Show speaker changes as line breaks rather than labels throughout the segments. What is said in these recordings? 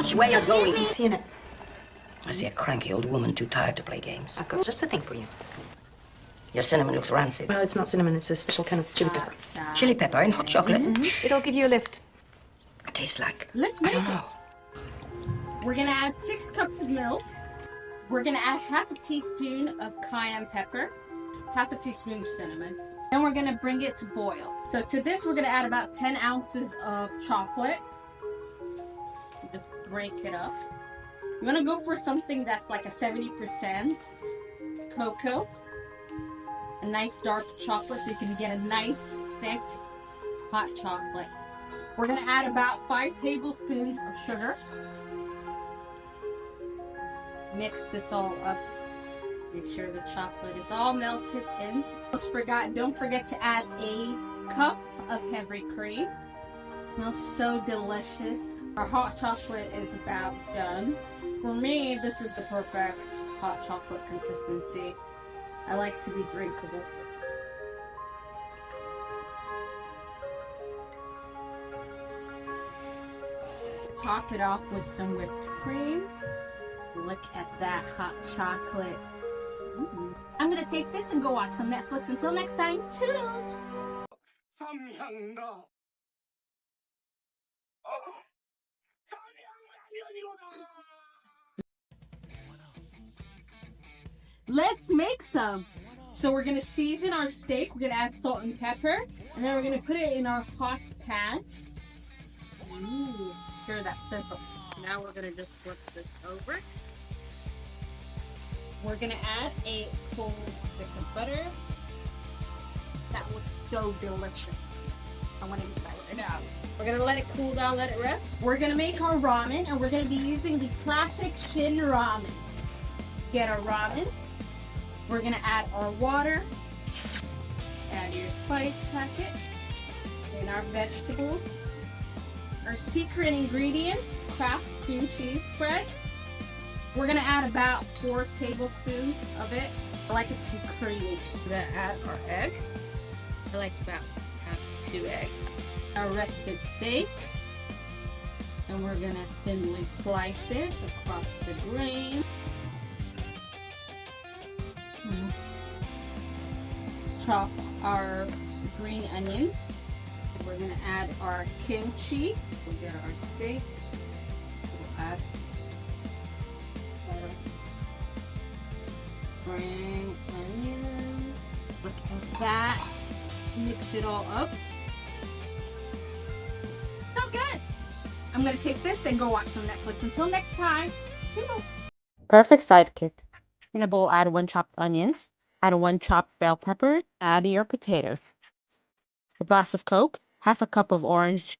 Watch where you're going.
Keep seeing it.
I see a cranky old woman too tired to play games.
I've got just a thing for you.
Your cinnamon looks rancid.
Well, it's not cinnamon, it's a special kind of chili pepper.
Chili pepper in hot chocolate?
It'll give you a lift.
It tastes like...
Let's make it. We're gonna add 6 cups of milk. We're gonna add half a teaspoon of cayenne pepper, half a teaspoon of cinnamon. Then we're gonna bring it to boil. So to this, we're gonna add about 10 ounces of chocolate. Just break it up. You wanna go for something that's like a 70% cocoa. A nice dark chocolate so you can get a nice, thick, hot chocolate. We're gonna add about 5 tablespoons of sugar. Mix this all up. Make sure the chocolate is all melted in. Don't forget to add a cup of heavy cream. It smells so delicious. Our hot chocolate is about done. For me, this is the perfect hot chocolate consistency. I like to be drinkable. Top it off with some whipped cream. Look at that hot chocolate. I'm gonna take this and go watch some Netflix. Until next time, toodles! Let's make some. So we're gonna season our steak. We're gonna add salt and pepper, and then we're gonna put it in our hot pan. Ooh, hear that simple. Now we're gonna just flip this over. We're gonna add a cold stick of butter. That looks so delicious. I want to eat that right now. We're gonna let it cool down, let it rest. We're gonna make our ramen, and we're gonna be using the classic Shin ramen. Get our ramen. We're gonna add our water. Add your spice packet. And our vegetables. Our secret ingredient, Kraft cream cheese spread. We're gonna add about 4 tablespoons of it. I like it to be creamy. We're gonna add our egg. I like to about have 2 eggs. Our rested steak. And we're gonna thinly slice it across the grain. Chop our green onions. We're gonna add our kimchi. We'll get our steak. We'll add spring onions. Look at that. Mix it all up. So good. I'm gonna take this and go watch some Netflix. Until next time, toodles.
Perfect sidekick. In a bowl, add 1 chopped onions, add 1 chopped bell pepper, add your potatoes. A glass of Coke, half a cup of orange,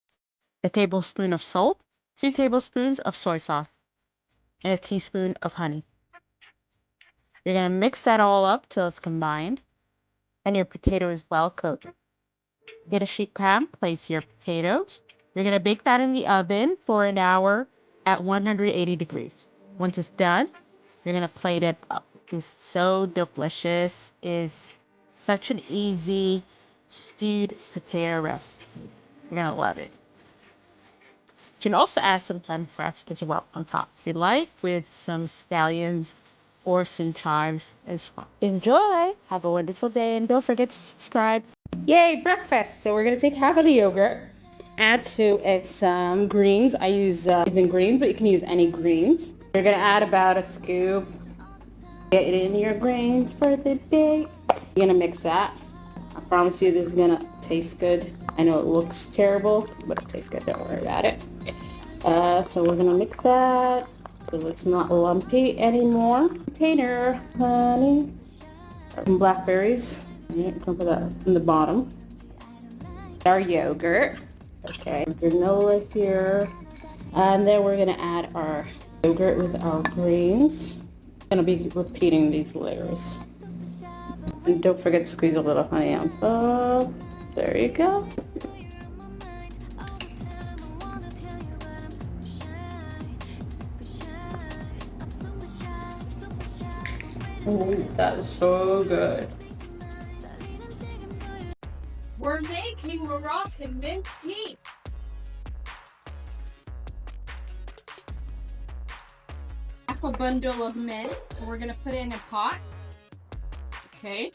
a tablespoon of salt, 2 tablespoons of soy sauce, and a teaspoon of honey. You're going to mix that all up till it's combined, and your potato is well cooked. Get a sheet pan, place your potatoes. You're going to bake that in the oven for an hour at 180 degrees. Once it's done, you're going to plate it up. It's so delicious. It's such an easy stewed potato recipe. You're going to love it. You can also add some creme fraiche as well on top if you like, with some scallions or some chives as well. Enjoy! Have a wonderful day, and don't forget to subscribe. Yay, breakfast! So we're going to take half of the yogurt, add to it some greens. I use using greens, but you can use any greens. You're going to add about a scoop. Get it in your grains for the day. You're going to mix that. I promise you this is going to taste good. I know it looks terrible, but it tastes good. Don't worry about it. So we're going to mix that so it's not lumpy anymore. Container, honey, some blackberries. I'm going to put that in the bottom. Our yogurt. Okay, granola here. And then we're going to add our yogurt with our greens. I'm going to be repeating these layers. And don't forget to squeeze a little honey on top. There you go. Oh, that is so good.
We're making Moroccan mint tea. half a bundle of mint. We're gonna put it in a pot. Okay.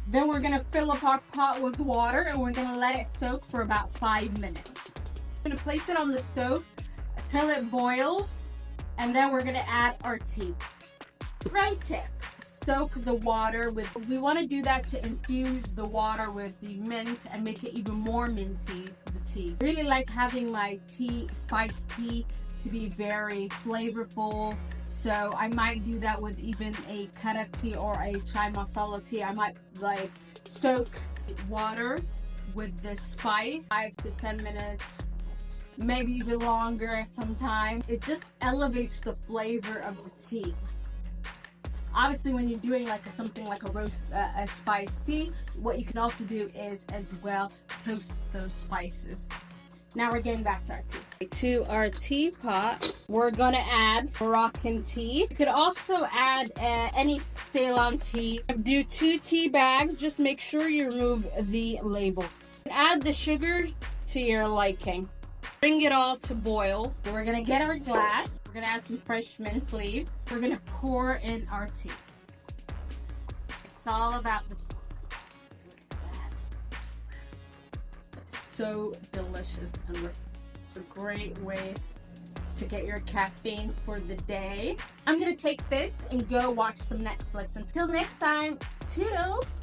Then we're gonna fill up our pot with water and we're gonna let it soak for about 5 minutes. We're gonna place it on the stove till it boils, and then we're gonna add our tea. Pro tip, soak the water with, we wanna do that to infuse the water with the mint and make it even more minty, the tea. I really like having my tea, spiced tea, to be very flavorful, so I might do that with even a karak tea or a chai masala tea. I might like soak water with the spice 5 to 10 minutes, maybe even longer sometimes. It just elevates the flavor of the tea. Obviously, when you're doing like something like a roast, a spiced tea, what you can also do is as well toast those spices. Now we're getting back to our tea. To our teapot, we're gonna add Moroccan tea. You could also add any Ceylon tea. Do 2 tea bags. Just make sure you remove the label. Add the sugar to your liking. Bring it all to boil. We're gonna get our glass. We're gonna add some fresh mint leaves. We're gonna pour in our tea. It's all about the so delicious, and it's a great way to get your caffeine for the day. I'm gonna take this and go watch some Netflix. Until next time, toodles!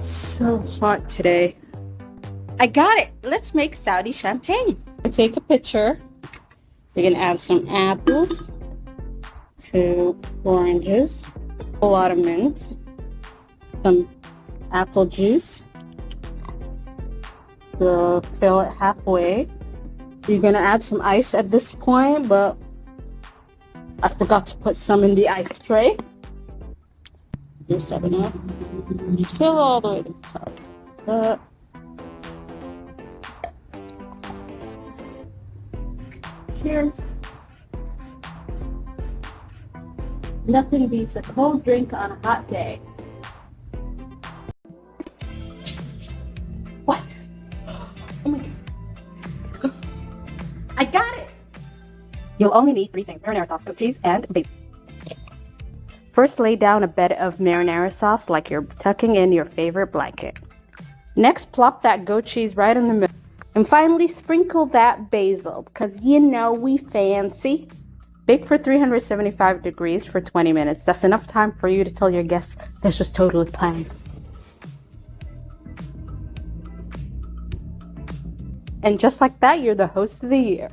So hot today. I got it. Let's make Saudi champagne. Take a picture. We're gonna add some apples, 2 oranges, a lot of mint, some apple juice. So fill it halfway. You're gonna add some ice at this point, but I forgot to put some in the ice tray. Just 7 up. Just fill all the way to the top. That. Cheers. Nothing beats a cold drink on a hot day. What? Oh my god. I got it! You'll only need 3 things: marinara sauce, goat cheese, and basil. First, lay down a bed of marinara sauce like you're tucking in your favorite blanket. Next, plop that goat cheese right in the middle. And finally, sprinkle that basil, because you know we fancy. Bake for 375 degrees for 20 minutes. That's enough time for you to tell your guests this was totally planned. And just like that, you're the host of the year.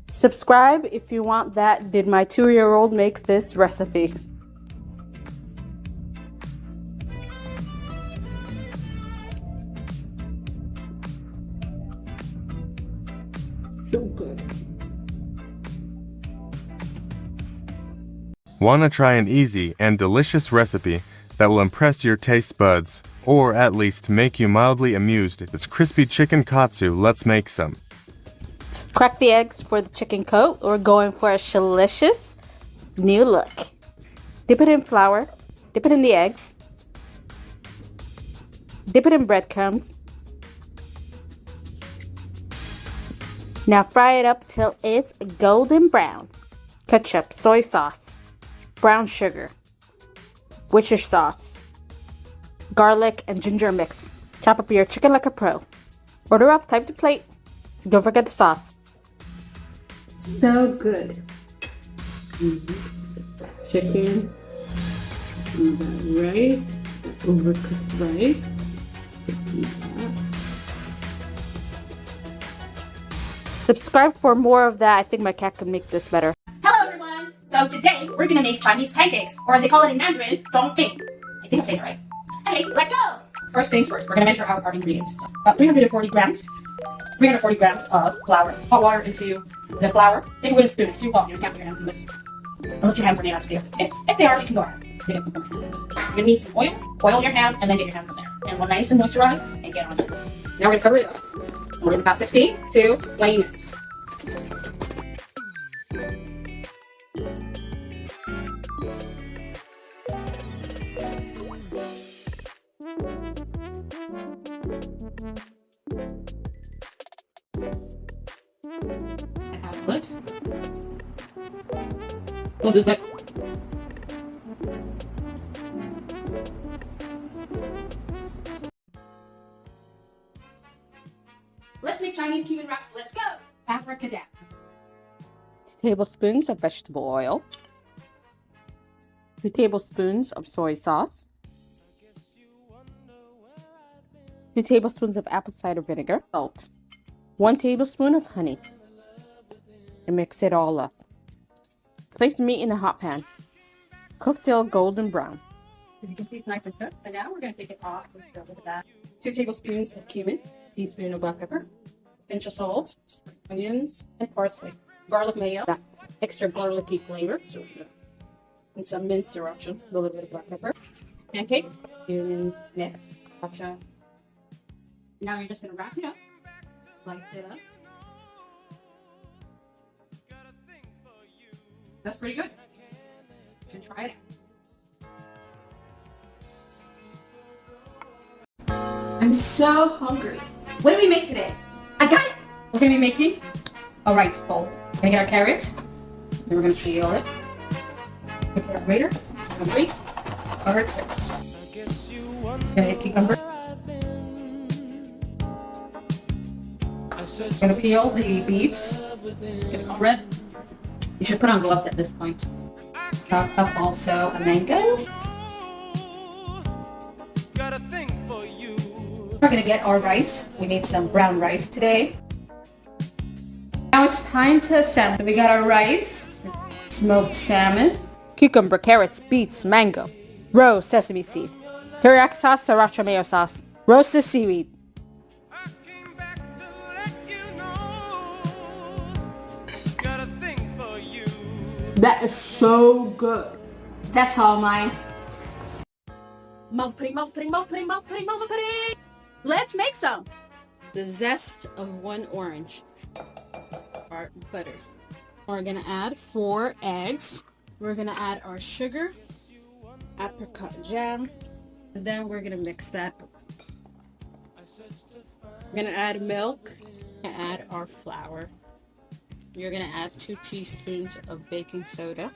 Subscribe if you want that Did My 2-year-old Make This recipe. So good.
Want to try an easy and delicious recipe that will impress your taste buds, or at least make you mildly amused? It's crispy chicken katsu. Let's make some.
Crack the eggs for the chicken coat. We're going for a delicious new look. Dip it in flour. Dip it in the eggs. Dip it in breadcrumbs. Now fry it up till it's golden brown. Ketchup, soy sauce, brown sugar, Worcestershire sauce, garlic and ginger mix. Chop up your chicken like a pro. Order up, type the plate. Don't forget the sauce. So good. Chicken, some of that rice, overcooked rice. Subscribe for more of that. I think my cat can make this better.
Hello everyone! So today we're gonna make Chinese pancakes, or as they call it in Mandarin, zhongping. I think I'm saying it right. Okay, let's go! First things first, we're gonna measure out our ingredients. So, about 340 grams of flour. Hot water into the flour. Take it with a spoon, it's too hot, you can't put your hands in this. Unless your hands are made out of steel. Okay. If they are, you can go ahead. You can put your hands in this. You're gonna need some oil your hands, and then get your hands in there. And when nice and moisturized, and get on it. Now we're gonna cover it up. We're gonna about 15 to 20 minutes. We'll do that. Let's make Chinese cumin wraps. Let's go. Abracadabra. 2 tablespoons of vegetable oil. 2 tablespoons of soy sauce. 2 tablespoons of apple cider vinegar. Salt. 1 tablespoon of honey. And mix it all up. Place the meat in a hot pan. Cook till golden brown. As you can see, it's nice and cooked. So now we're going to take it off. Let's go with that. 2 tablespoons of cumin. A teaspoon of black pepper. A pinch of salt. Onions and parsley. Garlic mayo. That extra garlicky flavor. So and some minced sriracha. A little bit of black pepper. Pancake. Cumin mix. Gotcha. Now you're just going to wrap it up. Slice it up. That's pretty good. You should try it out. I'm so hungry. What do we make today? I got it! We're gonna be making a rice bowl. We're gonna get our carrots. Then we're gonna peel it. Look at our grater. We're gonna grate our carrots. We're gonna get cucumber. We're gonna peel the beets. Get it all red. You should put on gloves at this point. Chop up also a mango. We're gonna get our rice. We need some brown rice today. Now it's time to assemble. We got our rice, smoked salmon, cucumber, carrots, beets, mango, roast sesame seed, teriyaki sauce, sriracha mayo sauce, roasted seaweed. That is so good. That's all mine. Mouth pudding, mouth pudding, mouth pudding, mouth pudding, mouth pudding. Let's make some. The zest of 1 orange. Our butter. We're gonna add 4 eggs. We're gonna add our sugar, apricot jam, and then we're gonna mix that up. We're gonna add milk and add our flour. You're going to add 2 teaspoons of baking soda,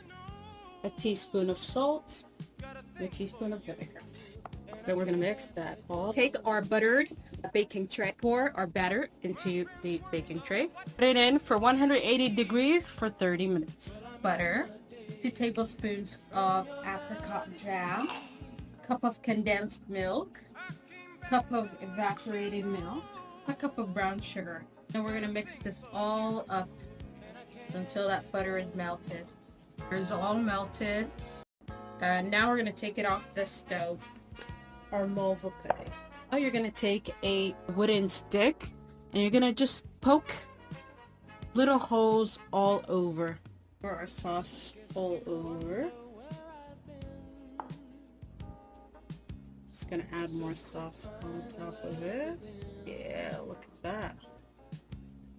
a teaspoon of salt, and a teaspoon of vinegar. Then we're going to mix that all. Take our buttered baking tray, pour our batter into the baking tray. Put it in for 180 degrees for 30 minutes. Butter, 2 tablespoons of apricot jam, cup of condensed milk, cup of evaporated milk, a cup of brown sugar. And we're going to mix this all up until that butter is melted. It's all melted. Now we're going to take it off the stove. Our malva pudding. Now you're going to take a wooden stick and you're going to just poke little holes all over. Pour our sauce all over. Just going to add more sauce on top of it. Yeah, look at that.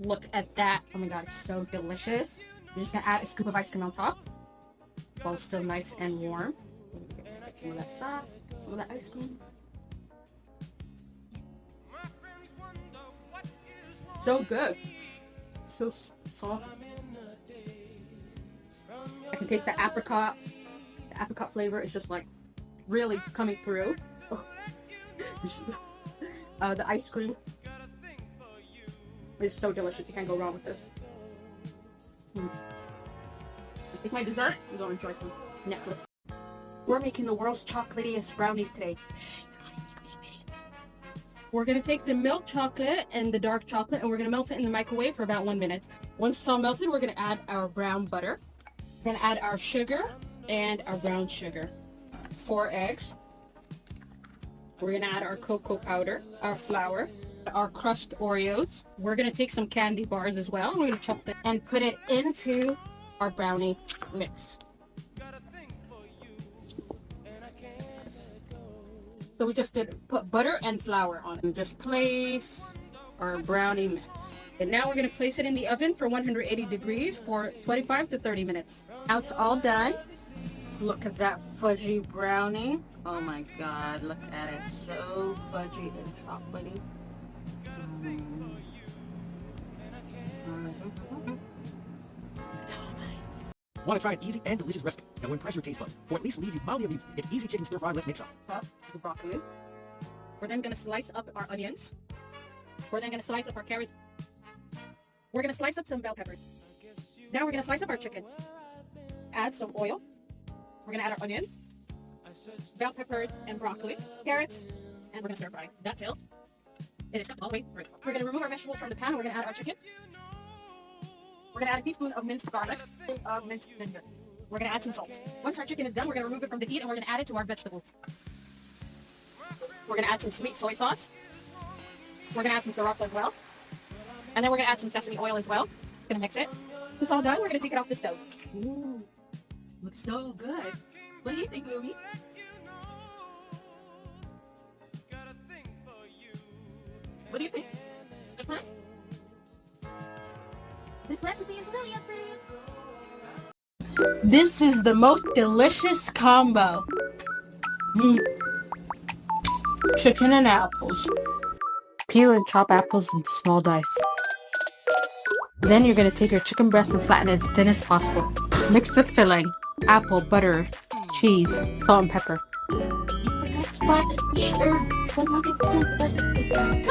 Look at that. Oh my god, it's so delicious. You're just gonna add a scoop of ice cream on top while it's still nice and warm. Get some of that sauce, some of that ice cream. So good. So soft. I can taste the apricot. The apricot flavor is just like really coming through. The ice cream. It's so delicious. You can't go wrong with this. I take my dessert and go enjoy some Netflix. We're making the world's chocolatiest brownies today. We're going to take the milk chocolate and the dark chocolate and we're going to melt it in the microwave for about 1 minute. Once it's all melted, we're going to add our brown butter. We're going to add our sugar and our brown sugar. 4 eggs. We're going to add our cocoa powder, our flour, our crushed Oreos. We're going to take some candy bars as well. We're going to chop them and put it into our brownie mix. So we just did put butter and flour on it. And just place our brownie mix. And now we're going to place it in the oven for 180 degrees for 25 to 30 minutes. Now it's all done. Look at that fudgy brownie. Oh my god, look at it. So fudgy and chocolatey.
Want to try an easy and delicious recipe that will impress your taste buds, or at least leave you mildly amused? It's easy chicken stir fry. Let's make some.
Top the broccoli. We're then gonna slice up our onions. We're then gonna slice up our carrots. We're gonna slice up some bell peppers. Now we're gonna slice up our chicken. Add some oil. We're gonna add our onion, bell pepper and broccoli, carrots, and we're gonna stir fry. That's it. It is cooked all the way through. We're gonna remove our vegetables from the pan. We're gonna add our chicken. We're gonna add a teaspoon of minced garlic, of minced ginger. We're gonna add some salt. Once our chicken is done, we're gonna remove it from the heat and we're gonna add it to our vegetables. We're gonna add some sweet soy sauce. We're gonna add some syrup as well. And then we're gonna add some sesame oil as well. Gonna mix it. It's all done. We're gonna take it off the stove. Ooh, looks so good. What do you think, Louie? What do you think? Good fun? This recipe is really approved. This is the most delicious combo. Chicken and apples.
Peel and chop apples into small dice. Then you're going to take your chicken breast and flatten it as thin as possible. Mix the filling, apple, butter, cheese, salt and pepper.
Come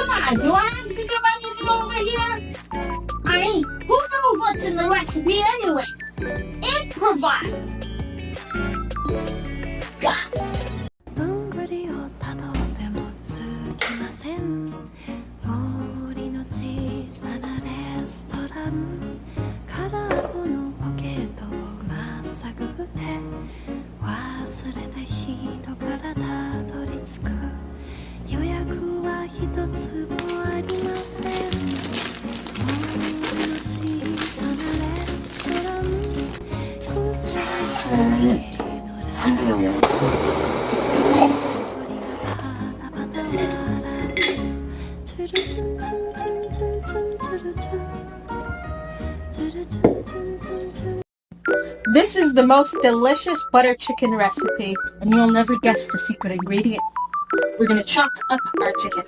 on, do I have to pick up anything over here? I mean, who knows what's in the recipe anyway? Improvise! God.
どんぐりをたどってもつきません森の小さなレストラン空っぽのポケットをまっさぐって忘れた人からたどり着く予約は一つもありません森の小さなレストラン個性的のラーメン
This is the most delicious butter chicken recipe, and you'll never guess the secret ingredient. We're gonna chop up our chicken.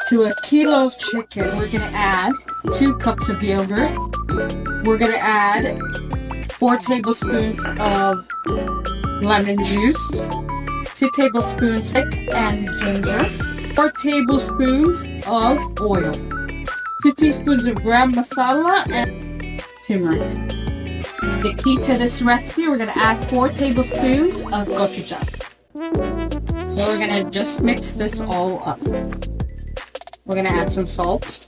To a kilo of chicken, we're gonna add 2 cups of yogurt. We're gonna add 4 tablespoons of lemon juice, 2 tablespoons thick and ginger, 4 tablespoons of oil, 2 teaspoons of gram masala, and turmeric. The key to this recipe, we're gonna add 4 tablespoons of gochujang. So we're gonna just mix this all up. We're gonna add some salt.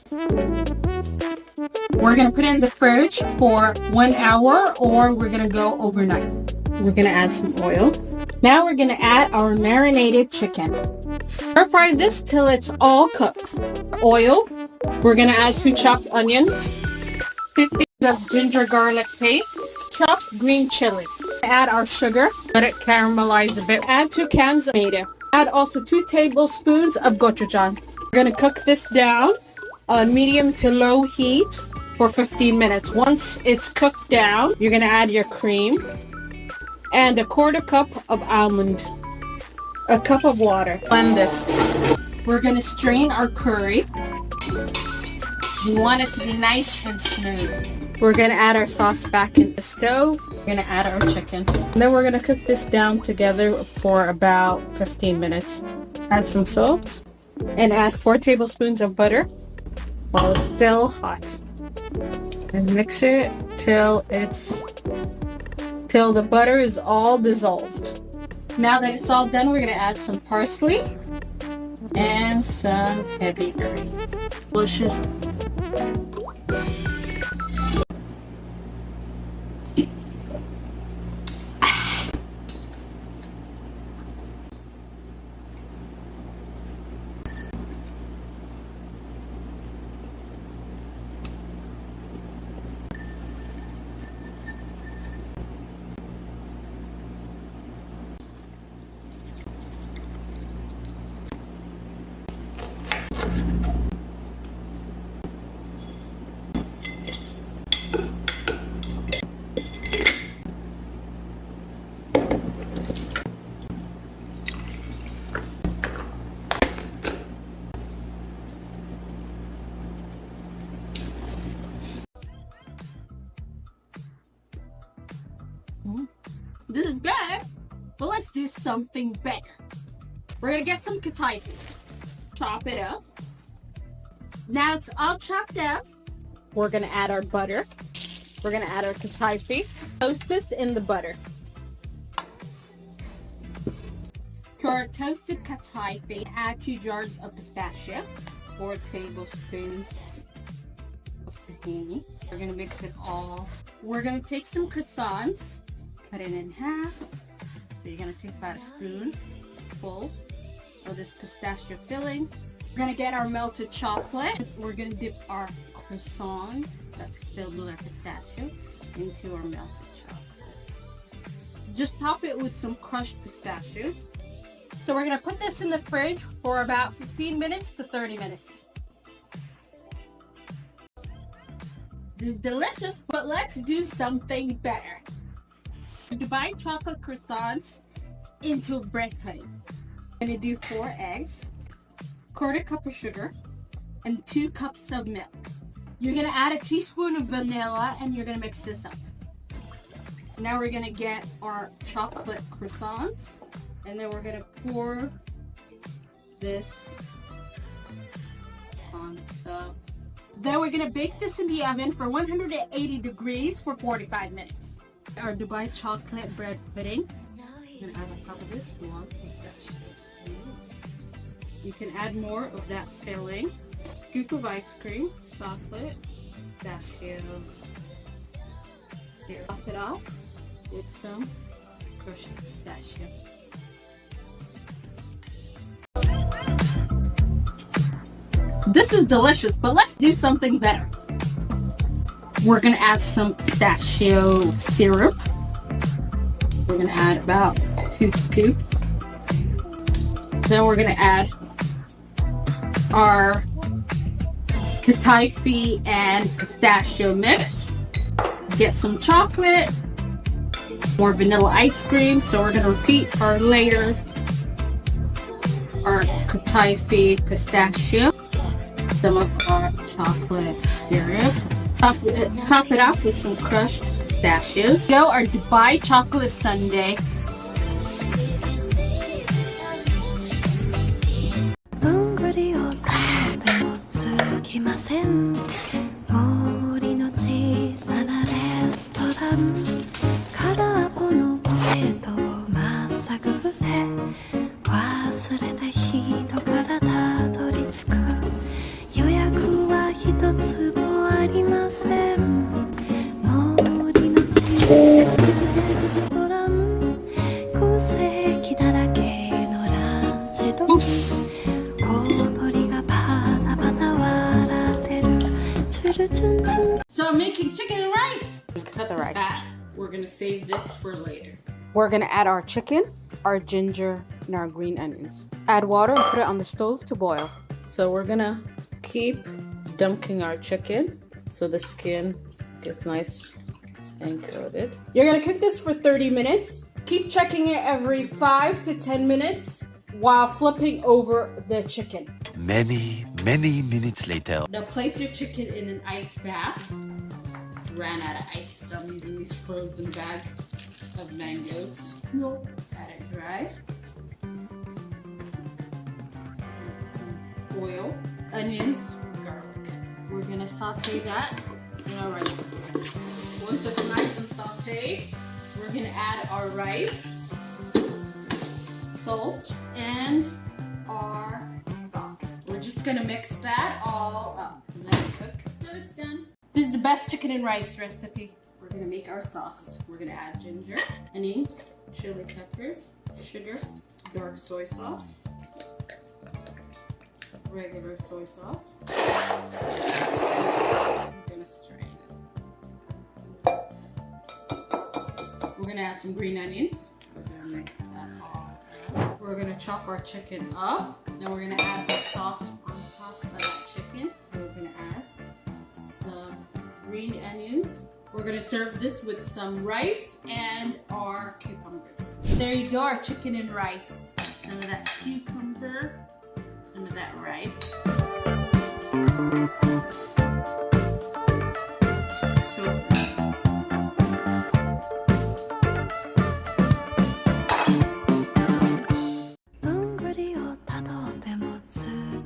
We're gonna put it in the fridge for 1 hour, or we're gonna go overnight. We're gonna add some oil. Now we're gonna add our marinated chicken. Stir fry this till it's all cooked. Oil. We're gonna add 2 chopped onions, 50 of ginger garlic paste, chopped green chili. Add our sugar. Let it caramelize a bit. Add 2 cans of tomato. Add also 2 tablespoons of gochujang. We're gonna cook this down on medium to low heat for 15 minutes. Once it's cooked down, you're gonna add your cream and a 1/4 cup of almond, a cup of water. Blend it. We're gonna strain our curry. We want it to be nice and smooth. We're gonna add our sauce back in the stove. We're gonna add our chicken. And then we're gonna cook this down together for about 15 minutes. Add some salt and add 4 tablespoons of butter while it's still hot. And mix it till the butter is all dissolved. Now that it's all done, we're gonna add some parsley and some heavy cream. Delicious.
This is good, but let's do something better. We're gonna get some kataifi. Chop it up. Now it's all chopped up. We're gonna add our butter. We're gonna add our kataifi. Toast this in the butter. To our toasted kataifi, add 2 jars of pistachio, 4 tablespoons of tahini. We're gonna mix it all. We're gonna take some croissants, cut it in half. So you're gonna take about a spoonful of this pistachio filling. We're gonna get our melted chocolate. We're gonna dip our croissant that's filled with our pistachio into our melted chocolate. Just top it with some crushed pistachios. So we're gonna put this in the fridge for about 15 minutes to 30 minutes. This is delicious, but let's do something better. Divide chocolate croissants into bread cutting. I'm gonna do 4 eggs, 1/4 cup of sugar, and 2 cups of milk. You're gonna add a teaspoon of vanilla and you're gonna mix this up. Now we're gonna get our chocolate croissants and then we're gonna pour this on top. Then we're gonna bake this in the oven for 180 degrees for 45 minutes. Our Dubai chocolate bread pudding. I'm gonna add on top of this more pistachio. You can add more of that filling. Scoop of ice cream, chocolate, pistachio. Here, top it off with some crushed pistachio. This is delicious, but let's do something better. We're gonna add some pistachio syrup. We're gonna add about 2 scoops. Then we're gonna add our kataifi and pistachio mix. Get some chocolate, more vanilla ice cream. So we're gonna repeat our layers. Our kataifi pistachio, some of our chocolate syrup. Top it off with some crushed pistachios. Go our Dubai chocolate sundae.
どんぐりを食べてもつきません森の小さなレストラン空っぽのポテトをまっさぐで忘れた人からたどり着く予約は一つもありません森の小さなレストラン空席だらけのランチと
So I'm making chicken and rice.
Cut the rice.
We're gonna save this for later.
We're gonna add our chicken, our ginger, and our green onions. Add water and put it on the stove to boil.
So we're gonna keep dunking our chicken so the skin gets nice and coated. You're gonna cook this for 30 minutes. Keep checking it every 5 to 10 minutes while flipping over the chicken.
Many minutes later.
Now place your chicken in an ice bath. Ran out of ice, so I'm using this frozen bag of mangoes. Nope. Let it dry. Some oil, onions, garlic. We're gonna saute that in our rice. Once it's nice and sauteed, we're gonna add our rice, salt, and our stock. We're just gonna mix that all up. Let it cook till it's done. This is the best chicken and rice recipe. We're gonna make our sauce. We're gonna add ginger, onions, chili peppers, sugar, dark soy sauce, regular soy sauce. I'm gonna strain it. We're gonna add some green onions. We're gonna mix that all up. We're gonna chop our chicken up. Then we're gonna add the sauce on top of that chicken. We're gonna add some green onions. We're gonna serve this with some rice and our cucumbers. There you go, our chicken and rice. Some of that cucumber, some of that rice. So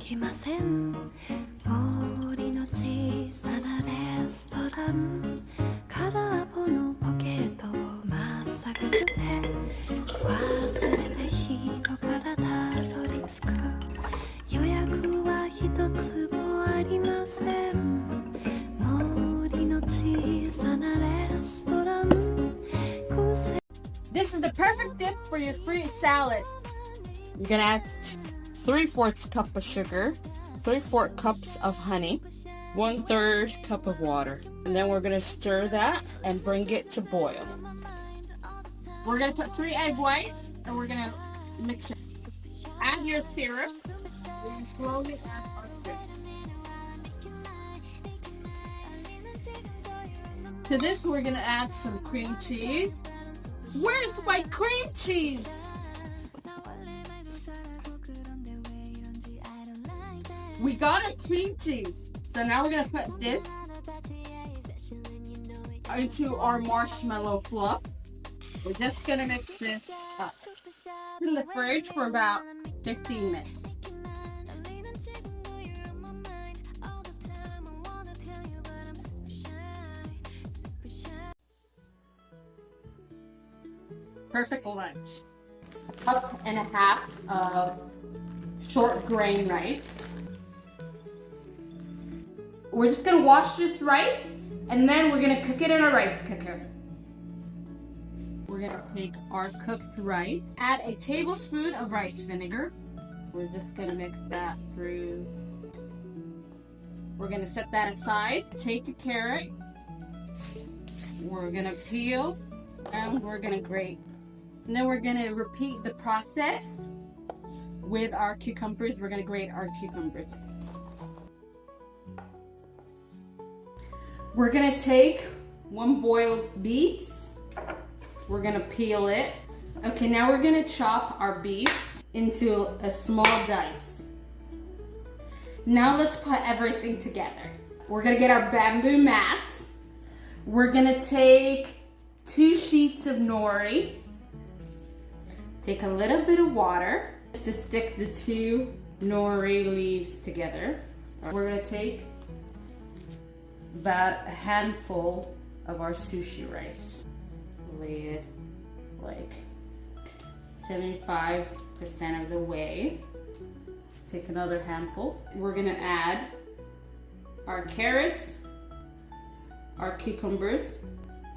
きません森の小さなレストラン空っぽのポケットをまっさぐって忘れた人からたどり着く予約は一つもありません森の小さなレストラン
This is the perfect dip for your fruit salad. You're gonna add 3/4 cup of sugar, 3/4 cups of honey, 1/3 cup of water. And then we're gonna stir that and bring it to boil. We're gonna put 3 egg whites and we're gonna mix it. Add your syrup and slowly add our sugar. To this, we're gonna add some cream cheese. Where's my cream cheese? We got a cream cheese. So now we're gonna put this into our marshmallow fluff. We're just gonna mix this up. It's in the fridge for about 15 minutes. Perfect lunch. A cup and a half of short grain rice. We're just gonna wash this rice and then we're gonna cook it in a rice cooker. We're gonna take our cooked rice, add a tablespoon of rice vinegar. We're just gonna mix that through. We're gonna set that aside. Take a carrot. We're gonna peel and we're gonna grate. And then we're gonna repeat the process with our cucumbers. We're gonna grate our cucumbers. We're gonna take 1 boiled beets. We're gonna peel it. Okay, now we're gonna chop our beets into a small dice. Now let's put everything together. We're gonna get our bamboo mats. We're gonna take 2 sheets of nori. Take a little bit of water to stick the 2 nori leaves together. We're gonna take about a handful of our sushi rice. Lay it like 75% of the way. Take another handful. We're gonna add our carrots, our cucumbers.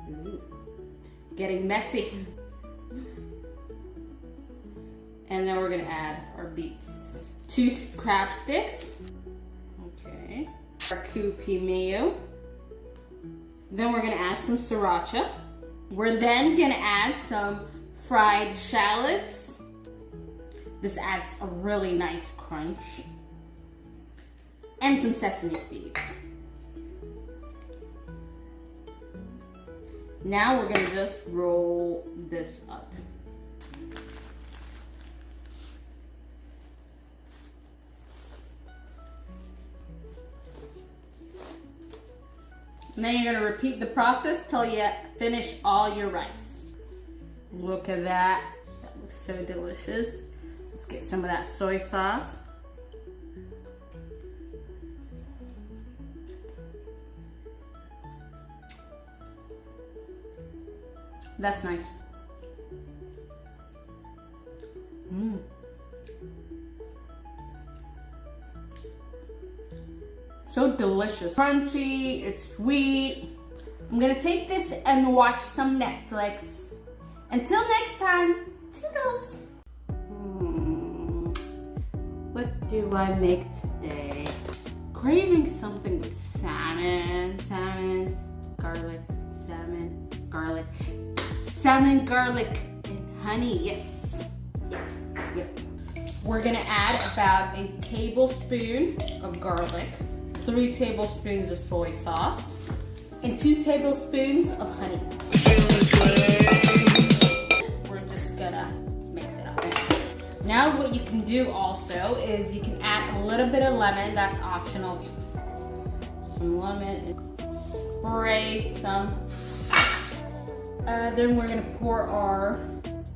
Ooh, getting messy. And then we're gonna add our beets. 2 crab sticks. Okay. Our kewpie mayo. Then we're gonna add some sriracha. We're then gonna add some fried shallots. This adds a really nice crunch. And some sesame seeds. Now we're gonna just roll this up. And then you're gonna repeat the process till you finish all your rice. Look at that. That looks so delicious. Let's get some of that soy sauce. That's nice. So delicious. Crunchy, it's sweet. I'm gonna take this and watch some Netflix. Until next time, toodles. What do I make today? Craving something with salmon, garlic, and honey, yes. Yep. We're gonna add about a tablespoon of garlic, 3 tablespoons of soy sauce, and 2 tablespoons of honey. We're just gonna mix it up. Now what you can do also is you can add a little bit of lemon, that's optional. Some lemon, and spray some. Then we're gonna pour our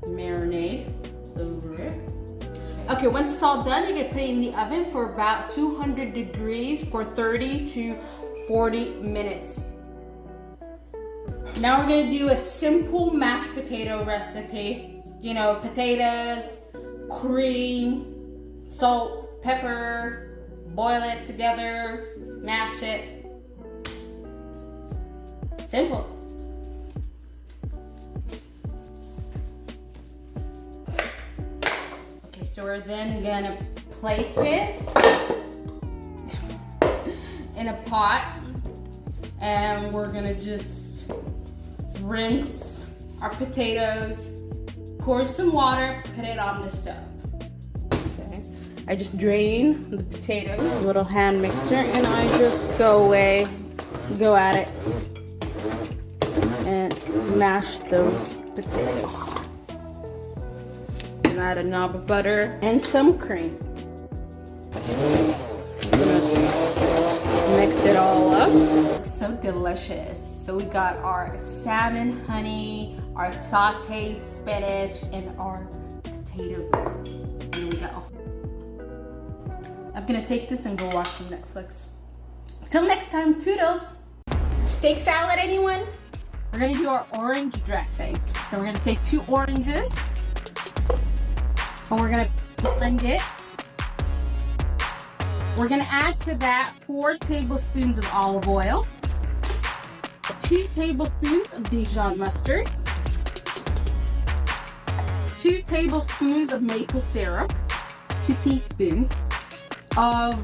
marinade over it.
Okay, once it's all done, you're gonna put it in the oven for about 200 degrees for 30 to 40 minutes. Now we're gonna do a simple mashed potato recipe. You know, potatoes, cream, salt, pepper, boil it together, mash it. Simple. Okay, so we're then gonna place it in a pot, and we're gonna just rinse our potatoes, pour some water, put it on the stove. Okay, I just drain the potatoes, a little hand mixer, and I just go at it and mash those potatoes. And add a knob of butter and some cream. Mix it all up. It's so delicious. So we got our salmon honey, our sauteed spinach, and our potatoes. And we got all. I'm gonna take this and go watch some Netflix. Till next time, toodles. Steak salad, anyone? We're gonna do our orange dressing. So we're gonna take 2 oranges and we're gonna blend it. We're gonna add to that 4 tablespoons of olive oil, 2 tablespoons of Dijon mustard, 2 tablespoons of maple syrup, 2 teaspoons of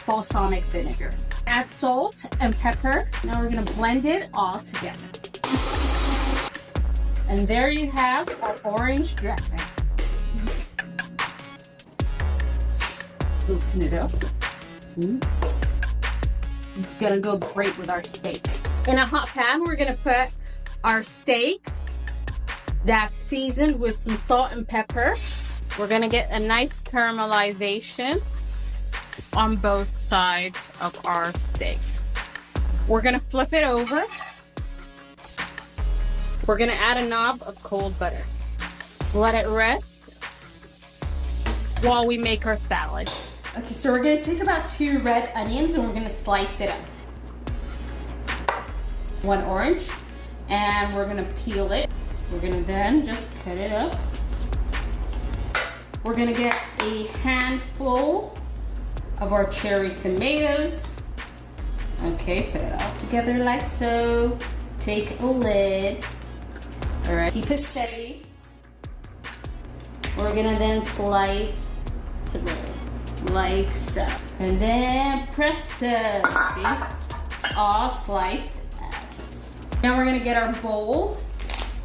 balsamic vinegar. Add salt and pepper. Now we're gonna blend it all together. And there you have our orange dressing. Open it up. It's gonna go great with our steak. In a hot pan, we're gonna put our steak that's seasoned with some salt and pepper. We're gonna get a nice caramelization on both sides of our steak. We're gonna flip it over. We're gonna add a knob of cold butter. Let it rest while we make our salad. Okay, so we're gonna take about 2 red onions and we're gonna slice it up. 1 orange, and we're gonna peel it. We're gonna then just cut it up. We're gonna get a handful of our cherry tomatoes. Okay, put it all together like so. Take a lid. All right, keep it steady. We're gonna then slice like so. And then presto, see? It's all sliced up. Now we're gonna get our bowl.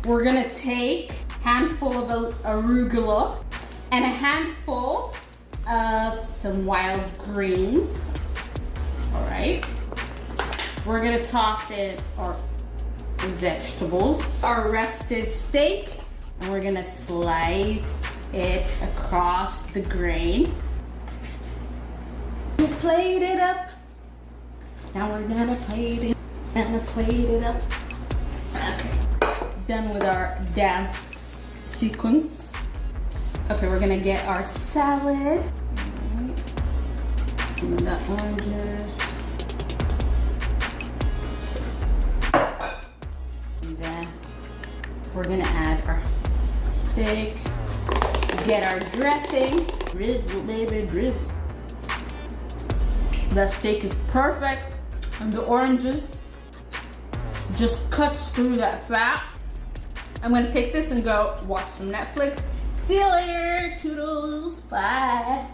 We're gonna take a handful of arugula and a handful of some wild greens. All right. We're gonna toss in our vegetables, our rested steak, and we're gonna slice it across the grain. We plate it up. Now we're gonna plate it up. Okay. Done with our dance sequence. Okay, we're gonna get our salad. Some of the oranges. And then we're gonna add our steak. Get our dressing. Drizzle, baby, drizzle. The steak is perfect, and the oranges just cuts through that fat. I'm gonna take this and go watch some Netflix. See you later, toodles, bye.